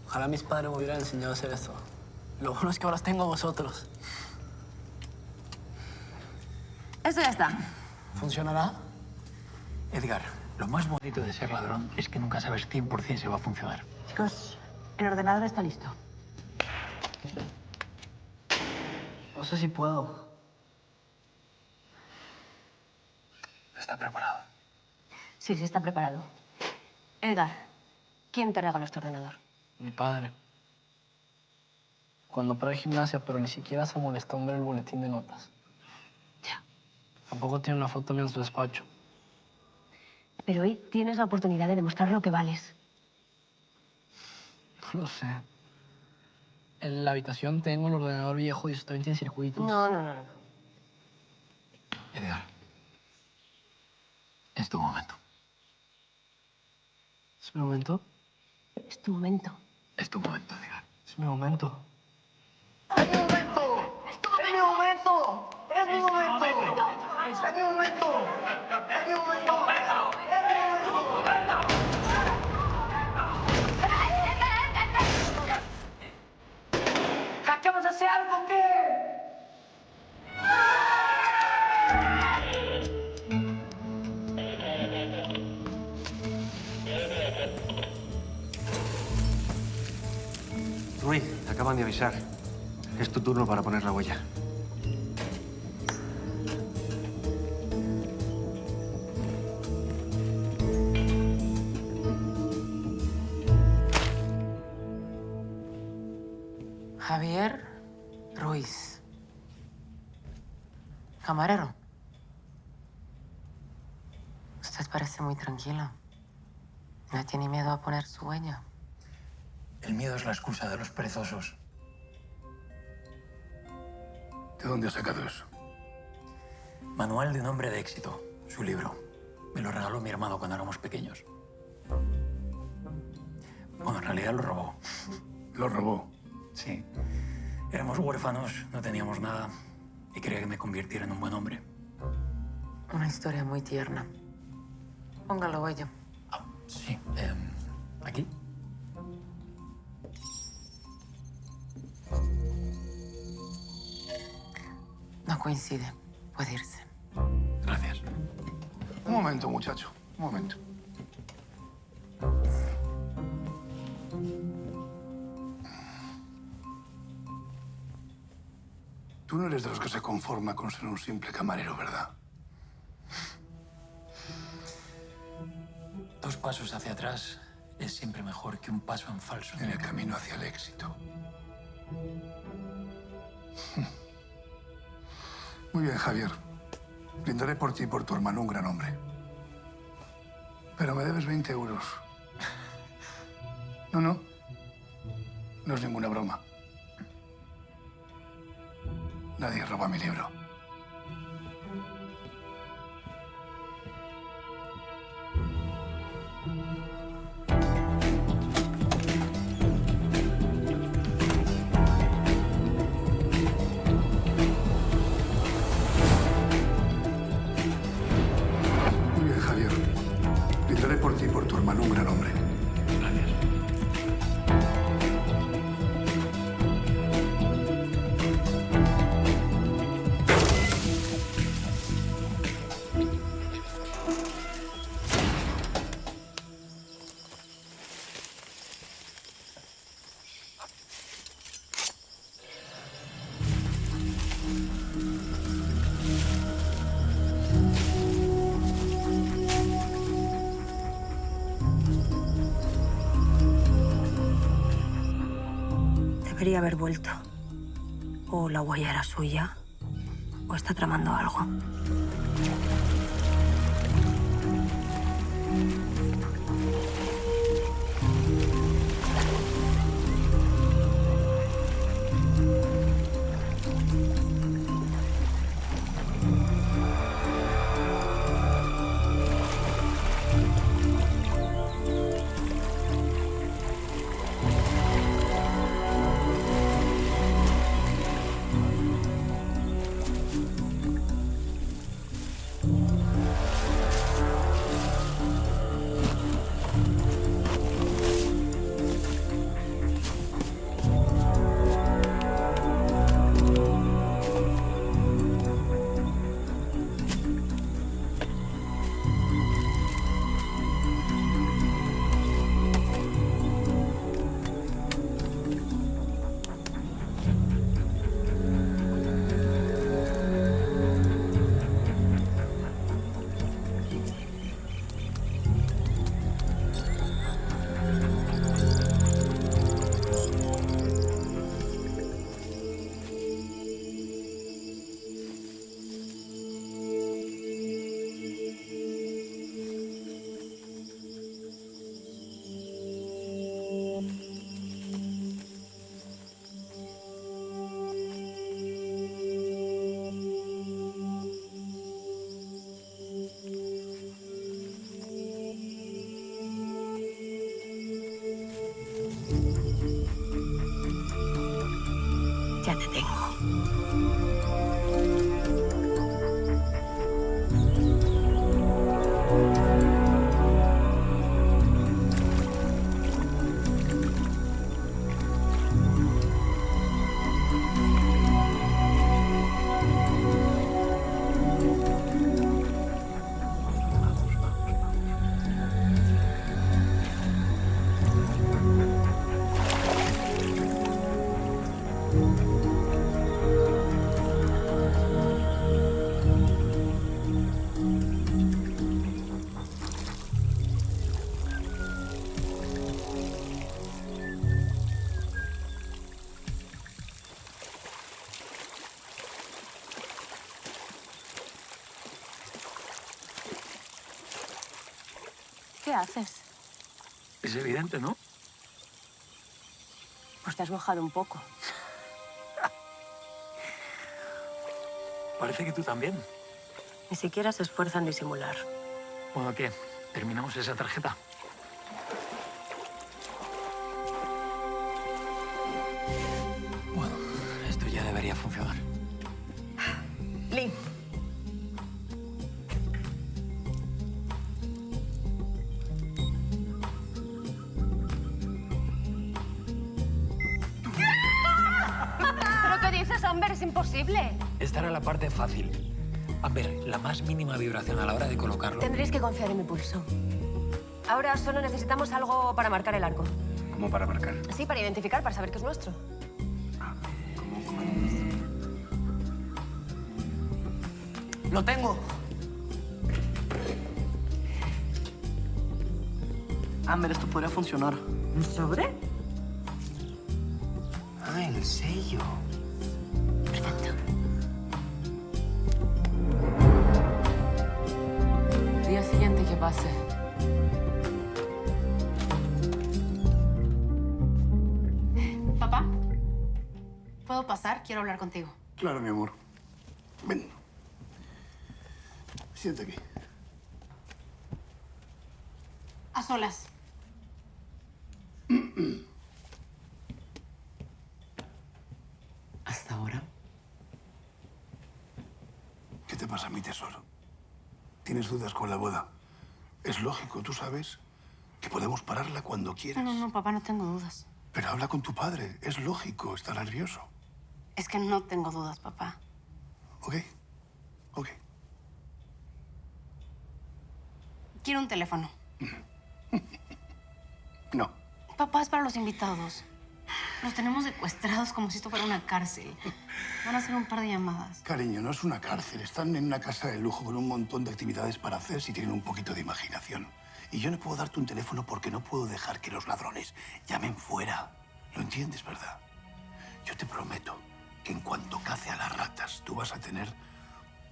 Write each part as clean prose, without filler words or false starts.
Ojalá mis padres me hubieran enseñado a hacer esto. Lo bueno es que ahora os tengo a vosotros. Eso ya está. ¿Funcionará? Edgar, lo más bonito de ser ladrón es que nunca sabes 100% si va a funcionar. Chicos, el ordenador está listo. No sé si puedo. ¿Está preparado? Sí, sí está preparado. Edgar, ¿quién te regaló este ordenador? Mi padre. Cuando paré gimnasia, pero ni siquiera se molestó en ver el boletín de notas. Ya. Tampoco tiene una foto mía en su despacho. Pero hoy tienes la oportunidad de demostrar lo que vales. No lo sé. En la habitación tengo el ordenador viejo y estoy en circuitos. No. Edgar, es tu momento. ¿Es mi momento? Es tu momento. Es tu momento, Edgar. Es mi momento. ¡Es mi momento! ¡Es mi momento! ¡Es mi momento! ¡Es mi momento! ¡Es mi momento! ¡Es mi momento! ¡Cachamos hace algo, qué! Rui, te acaban de avisar. Es tu turno para poner la huella. Javier Ruiz. Camarero. Usted parece muy tranquilo. ¿No tiene miedo a poner su huella? El miedo es la excusa de los perezosos. ¿De dónde has sacado eso? Manual de un hombre de éxito, su libro. Me lo regaló mi hermano cuando éramos pequeños. Bueno, en realidad lo robó. Lo robó. Sí. Éramos huérfanos, no teníamos nada y quería que me convirtiera en un buen hombre. Una historia muy tierna. Póngalo, huella. Ah, sí. ¿Aquí? No coincide. Puede irse. Gracias. Un momento, muchacho. Un momento. Tú no eres de los que se conforma con ser un simple camarero, ¿verdad? 2 pasos hacia atrás es siempre mejor que un paso en falso. En el camino hacia el éxito. Muy bien, Javier. Brindaré por ti y por tu hermano un gran hombre. Pero me debes 20 euros. No. No es ninguna broma. Nadie roba mi libro. Muy bien, Javier. Brindaré por ti y por tu hermano un gran hombre. Gracias. Debería haber vuelto. O la huella era suya, o está tramando algo. te tengo. ¿Qué haces? Es evidente, ¿no? Pues te has mojado un poco. Parece que tú también. Ni siquiera se esfuerzan en disimular. Bueno, ¿qué? ¿Terminamos esa tarjeta? Bueno, esto ya debería funcionar. Lee. ¿Pero qué dices, Amber? Es imposible. Esta era la parte fácil. A ver, la más mínima vibración a la hora de colocarlo. Tendréis que confiar en mi pulso. Ahora solo necesitamos algo para marcar el arco. ¿Cómo para marcar? Sí, para identificar, para saber que es nuestro. ¡Lo tengo! Amber, esto podría funcionar. ¿Un sobre? Ah, el sello. Perfecto. Día siguiente que pase. Papá, ¿puedo pasar? Quiero hablar contigo. Claro, mi amor. Ven. Siéntate aquí. A solas. Hasta ahora. ¿Qué te pasa, mi tesoro? ¿Tienes dudas con la boda? Es lógico, tú sabes que podemos pararla cuando quieras. No, papá, no tengo dudas. Pero habla con tu padre. Es lógico, está nervioso. Es que no tengo dudas, papá. ¿Ok? Ok. Quiero un teléfono. No. Papá, es para los invitados. Los tenemos secuestrados como si esto fuera una cárcel. Van a hacer un par de llamadas. Cariño, no es una cárcel. Están en una casa de lujo con un montón de actividades para hacer si tienen un poquito de imaginación. Y yo no puedo darte un teléfono porque no puedo dejar que los ladrones llamen fuera. ¿Lo entiendes, verdad? Yo te prometo que en cuanto cace a las ratas, tú vas a tener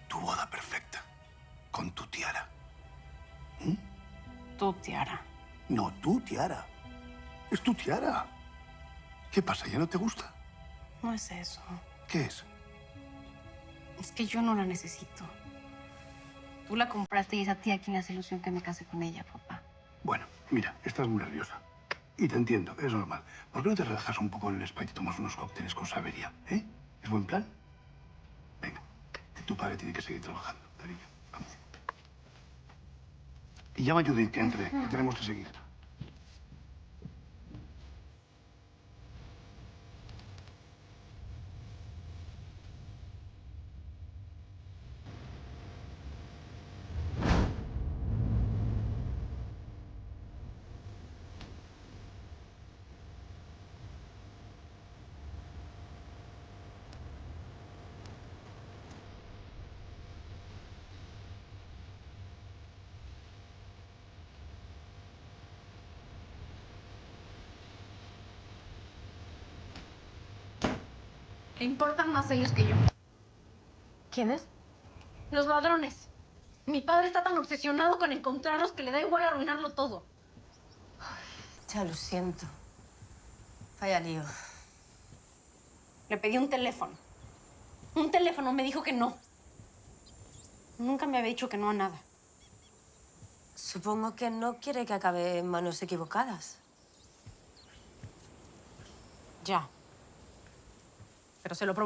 tu boda perfecta. Con tu tiara. Tú, Tiara. No, tu tiara. Es tu tiara. ¿Qué pasa? ¿Ya no te gusta? No es eso. ¿Qué es? Es que yo no la necesito. Tú la compraste y es a ti a quien le hace ilusión que me case con ella, papá. Bueno, mira, estás muy nerviosa. Y te entiendo, es normal. ¿Por qué no te relajas un poco en el spa y te tomas unos cócteles con Saberia? ¿Eh? ¿Es buen plan? Venga, que tu padre tiene que seguir trabajando, cariño. Vamos. Y llama a Judith que entre, que tenemos que seguir. Le importan más ellos que yo. ¿Quiénes? Los ladrones. Mi padre está tan obsesionado con encontrarlos que le da igual arruinarlo todo. Ya lo siento. Vaya lío. Le pedí un teléfono. Un teléfono, me dijo que no. Nunca me había dicho que no a nada. Supongo que no quiere que acabe en manos equivocadas. Ya. pero se lo prometo.